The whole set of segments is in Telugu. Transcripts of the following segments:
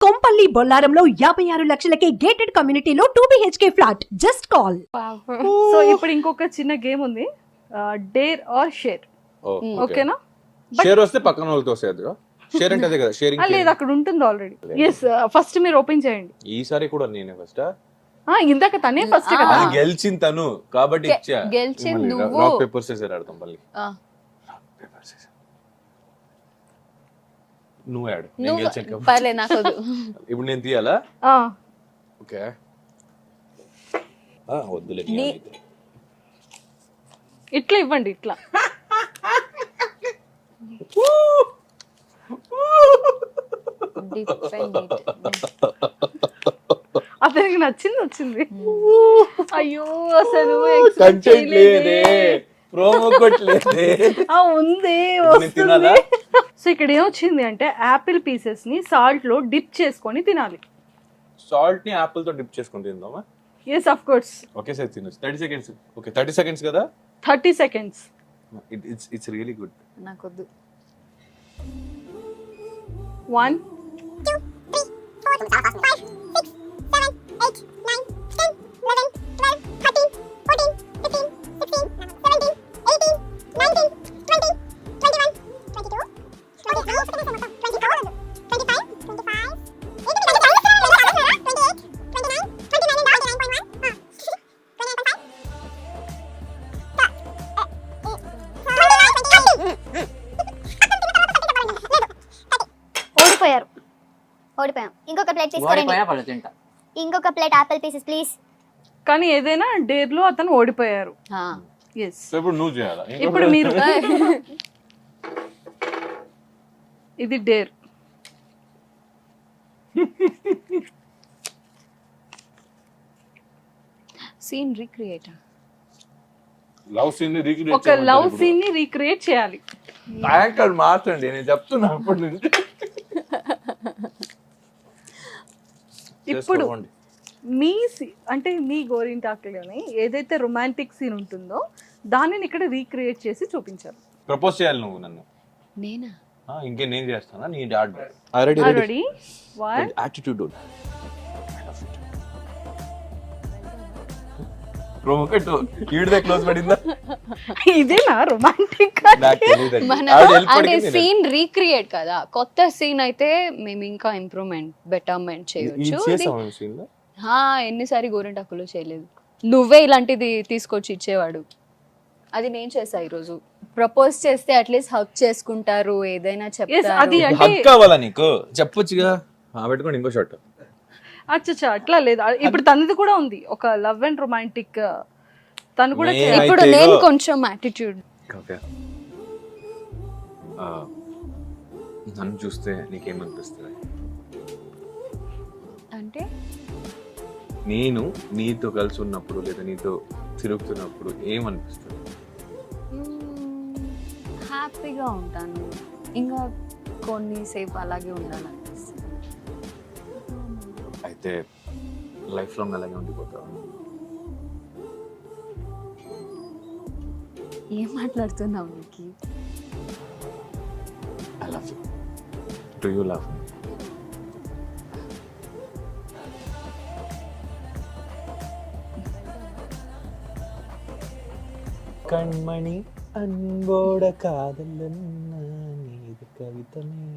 కొంపల్లి బొల్లారంలో 56 లక్షలకే గేటెడ్ కమ్యూనిటీలో 2 BHK flat. Just call. So ఇప్పుడు ఇంకొక చిన్న గేమ్ ఉంది, డేర్ ఆర్ షేర్. ఓకేనా? షేర్ వస్తే పక్కన వాళ్ళతో వస్తుంది. షేర్ అంటే అదే కదా, షేరింగ్. లేదు, అక్కడ ఉంటుంది ఆల్రెడీ. ఎస్, ఫస్ట్ మీరు ఓపెన్ చేయండి. ఈసారి కూడా నేనే ఫస్ట్. ఇందాక తనే ఫస్ట్ కదా. అది గెలిచింది తను కాబట్టి ఇచ్చా. గెలిచింది నువ్వు. రాక్ పేపర్ సీజర్ ఆడతాం మళ్ళీ. రాక్ పేపర్ సీజర్ నువ్వు ఆడు, నేను గెలిచాను కాబట్టి. పర్లే నాకు వద్దు. ఇప్పుడు నేను తీయాలా? ఓకే. వద్దులే. ఇట్లా ఇవ్వండి, ఇట్లా. అతనికి నచ్చింది వచ్చింది. అయ్యో అసలు కంటెంట్ లేదే, ప్రోమో కొట్లేదే. ఉంది, వస్తుంది. సో ఇక్కడ ఏమొచ్చింది అంటే యాపిల్ పీసెస్ ని సాల్ట్ లో డిప్ చేసుకొని తినాలి. సాల్ట్ ని యాపిల్ తో డిప్ చేసుకొని తిందామా? yes of course. Okay sir, తినొచ్చు. 30 సెకండ్స్. ఓకే, 30 సెకండ్స్ కదా. 30 seconds. It's really good. నాకు వద్దు. 1 2 3 4 5 6 7 8 9 10 11 12 13 14 15 16 17 18 19 20 21 22 23 24 25 25 ఓడిపోయాం. ఇంకొక ప్లేట్ తీసుకోండి. ఇంకొక ప్లేట్ ఆపిల్ పీసెస్ ప్లీజ్. కానీ ఏదైనా డేర్ లో అతను ఓడిపోయారు. yes. సో ఇప్పుడు నువ్వు చేయాలా? ఇప్పుడు మీరు ఇది dare. Scene recreate. Love scene ని రీక్రియేట్ ఒక లవ్ సీన్ ని రీక్రియేట్ చేయాలి. యాక్టర్ మార్చండి, నేను చెప్తున్నా అప్పటి నుంచి. ఇప్పుడు మీ అంటే మీ గోరింటాకులోని ఏదైతే రొమాంటిక్ సీన్ ఉంటుందో దానిని ఇక్కడ రీక్రియేట్ చేసి చూపించారు. ప్రపోజ్ చేయాలి నువ్వు నన్ను. నేనా? ఇంకే నేను చేస్తానా? నీ dad already one attitude promo cut ఈడదే క్లోజ్ పడిందా? ఇదేనా రొమాంటిక్? అంటే సీన్ రీక్రియేట్ కదా, కొత్త సీన్ అయితే మేము ఇంకా ఇంప్రూవ్మెంట్ బెటర్మెంట్ చేయొచ్చు. ఎన్నిసారి గోరింటాకులో చేయలేదు. నువ్వే ఇలాంటిది తీసుకొచ్చి ఇచ్చేవాడు. అది నేను చేసా ఈరోజు. ప్రపోజ్ చేస్తే అట్లీస్ట్ హక్ చేసుకుంటారు, ఏదైనా చెప్తారు. హక్ కావాలా నీకు? చెప్పొచ్చుగా. పెట్టుకోండి ఇంకో షాట్. అచ్చా, అట్లా లేదు. ఇప్పుడు తనది కూడా ఉంది, ఒక లవ్ అండ్ రొమాంటిక్. తను కూడా ఇప్పుడు నేను కొంచెం యాటిట్యూడ్. నన్ను చూస్తే నీకేమనిపిస్తుంది? అంటే నేను నీతో కలిసి ఉన్నప్పుడు లేదా నీతో తిరుగుతున్నప్పుడు ఏమనిపిస్తుంది? హ్యాపీగా ఉంటాను, ఇంకా కొన్నిసేపు అలాగే ఉండాలనిపిస్తుంది. అయితే లైఫ్ లాంగ్ అలాగే ఉండిపోతావు. ఏం మాట్లాడుతున్నావు నీకు? I love you. Do you love me? కణ్మణి అన్బోడ కాదలన్న నీది కవితమే,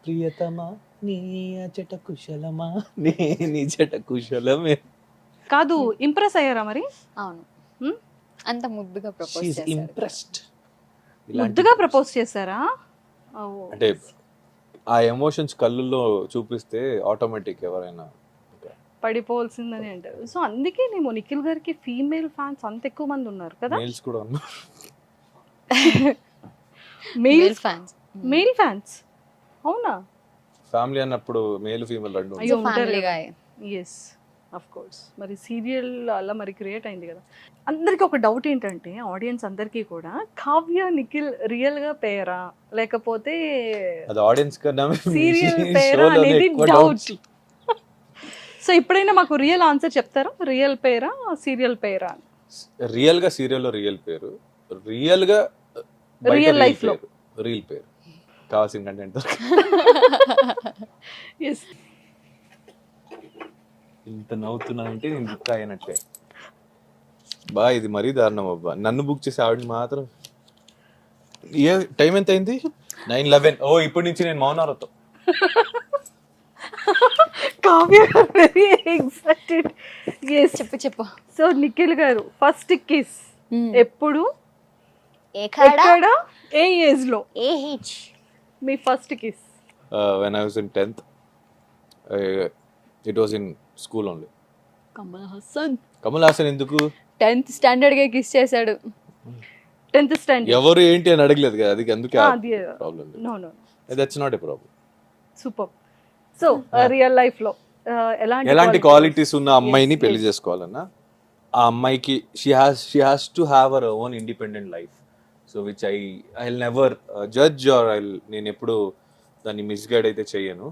ప్రియతమా నీ అచట కుశలమా నీ నిజట కుశలమే. కాదు, ఇంప్రెస్ అయ్యారా మరి? అవును, అంత ముద్దుగా ప్రపోజ్ చేశారు. ఇంప్రెస్డ్. ముద్దుగా ప్రపోజ్ చేశారా? అంటే ఆ ఎమోషన్స్ కళ్ళుల్లో చూపిస్తే ఆటోమేటిక్ ఎవరైనా పడిపోవాల్సిందని అంటారు. సో అందుకే నేను నిఖిల్ గారికి ఫీమేల్ ఫ్యాన్స్ అంత ఎక్కువ మంది ఉన్నారు కదా. మేల్స్ కూడా ఉన్నారు. Male fans. మేల్ ఫ్యాన్స్ అవునా? ఫ్యామిలీ అన్నప్పుడు మేల్ ఫీమేల్ రెండు. అయ్యో ఉంటారు. Yes of course. మరి సీరియల్ అలా మరి క్రియేట్ అయింది కదా. అందరికీ ఒక డౌట్ ఏంటంటే, ఆడియన్స్ అందరికీ కూడా, కావ్య నిఖిల్ రియల్ గా పేరా లేకపోతే అది ఆడియన్స్ కన్నా సీరియల్ పేరా అనేది డౌట్. సో ఇప్పుడైనా మాకు రియల్ ఆన్సర్ చెప్తారా? రియల్ పేరా సీరియల్ పేరా? రియల్ గా సీరియల్ లో రియల్ పేరు, రియల్ గా రియల్ లైఫ్ లో రియల్ పేరు. కావాల్సిన కంటెంట్ ఎస్. ఇంత నవ్వుతున్నా అంటే నేను బుక్ అయినట్లే. బా ఇది మరీ దారుణం అబ్బా. నన్ను బుక్ చేసి ఆవిడని మాత్రం. ఏ టైం ఎంత అయింది? 9:11. ఓ ఇప్పటి నుంచి నేను మౌనారతో. Kavya very excited. ఎస్. చెప్పు. So Nikhil garu first kiss ఎప్పుడు, ఎక్కడ, ఎక్కడ, ఏ ఏజ్ లో ఏహెచ్? మీ first kiss? When I was in 10th, it was in school only. Kamal Haasan ఎందుకు 10th స్టాండర్డ్ గా కిస్ చేశాడు. 10th standard. ఎవరు ఏంటి అని అడగలేదు కదా, అది అందుకే problem. No no, that's not a problem. Super. So real life లో ఎలాంటి క్వాలిటీస్ ఉన్న అమ్మాయిని పెళ్లి చేసుకోవాలన్నా ఆ అమ్మాయికి she has to have our own independent life. So which I will never judge or నేను ఎప్పుడు దాన్ని మిస్గైడ్ అయితే చెయ్యను.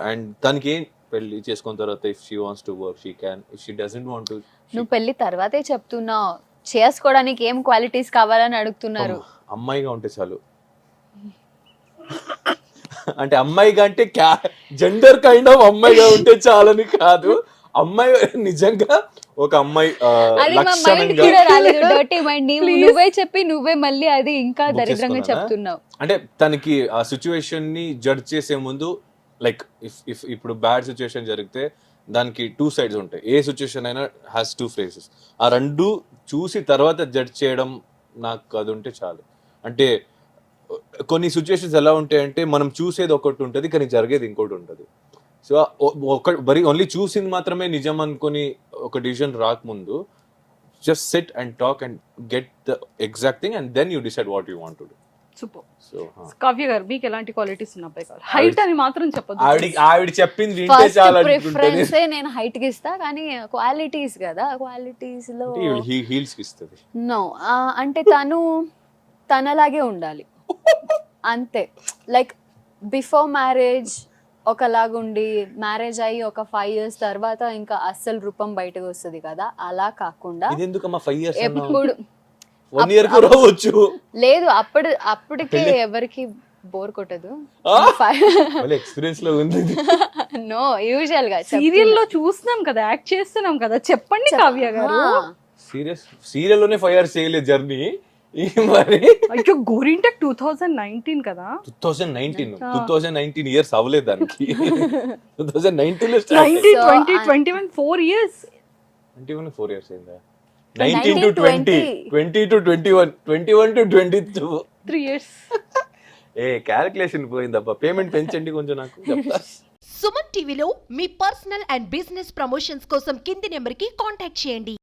అండ్ తనకి ఏం పెళ్లి చేసుకున్న తర్వాత if she wants to work she can, if she doesn't want to. నువ్వు పెళ్లి తర్వాతే చెప్తున్నావు, చేసుకోవడానికి ఏం క్వాలిటీస్ కావాలని అడుగుతున్నారు. అమ్మాయిగా ఉంటే చాలు. అంటే అమ్మాయిగా అంటే జెండర్ కైండ్ ఆఫ్ అమ్మాయిగా ఉంటే చాలని కాదు, అమ్మాయి నిజంగా ఒక అమ్మాయి అది మా మైండ్ కూడా రాలేదు, డర్టీ మైండ్. నువ్వే చెప్పి నువ్వే మళ్ళీ అది ఇంకా దరిద్రంగా చెప్తున్నావు. అంటే తనకి ఆ సిచ్యువేషన్ ని జడ్జ్ చేసే ముందు లైక్ ఇఫ్ ఇప్పుడు బ్యాడ్ సిచ్యువేషన్ జరిగితే దానికి 2 sides ఉంటాయి. ఏ సిచ్యువేషన్ అయినా హ్యాస్ 2 phases. ఆ రెండు చూసి తర్వాత జడ్జ్ చేయడం నాకు అది ఉంటే చాలు. అంటే కొన్ని సిచ్యువేషన్స్ ఎలా ఉంటాయంటే మనం చూసేది ఒకటి ఉంటుంది కానీ జరిగేది ఇంకోటి ఉంటుంది. సో మరి ఓన్లీ చూసింది మాత్రమే నిజం అనుకుని ఒక డిసిజన్ రాకముందు just sit and talk and get the exact thing and then you decide what you want to do. Super. So Kavya garu మీకు ఎలాంటి క్వాలిటీస్ ఉన్న అబ్బాయి కావాలి? హైట్ అని మాత్రం చెప్పదు. ఆవిడ చెప్పింది వింటే చాలా ప్రిఫరెన్స్ నేను హైట్ కి ఇస్తా, కానీ క్వాలిటీస్ కదా, క్వాలిటీస్ లో హీల్స్ కి ఇస్తుంది. నో, అంటే తనలాగే ఉండాలి అంతే. లైక్ బిఫోర్ మ్యారేజ్ ఒకలాగుండి మ్యారేజ్ అయ్యి ఒక 5 years తర్వాత ఇంకా అస్సలు రూపం బయటకు వస్తుంది కదా, అలా కాకుండా ఇది ఎందుకమ్మా 5 years ఎప్పుడు 1 year కూడా రావచ్చు. లేదు, అప్పటికే ఎవరికి బోర్ కొట్టదు. ఎక్స్పీరియన్స్ లో ఉంది. నో, యూజువల్ గా సీరియల్ లో చూస్తున్నాం కదా, యాక్ట్ చేస్తున్నాం కదా, చెప్పండి కావ్య గారు. సీరియల్ లోనే 5 years చేయలేదు జర్నీ. మరి అయ్యో గోరింటెక్ 2019 కదా. 2019 ఇయర్స్ అవ్వలేదు దానికి. 2019 లో 20, 21 4 years. 21 4 years అయిందా? 19 to 20, 20 to 21, 21 to 22, 3 years. Calculation పోయిందబ్బా. Payment పెంచండి కొంచెం నాకు చెప్తా. సుమన్ టీవీలో మీ పర్సనల్ అండ్ బిజినెస్ ప్రమోషన్స్ కోసం కింది నెంబర్కి కాంటాక్ట్ చేయండి.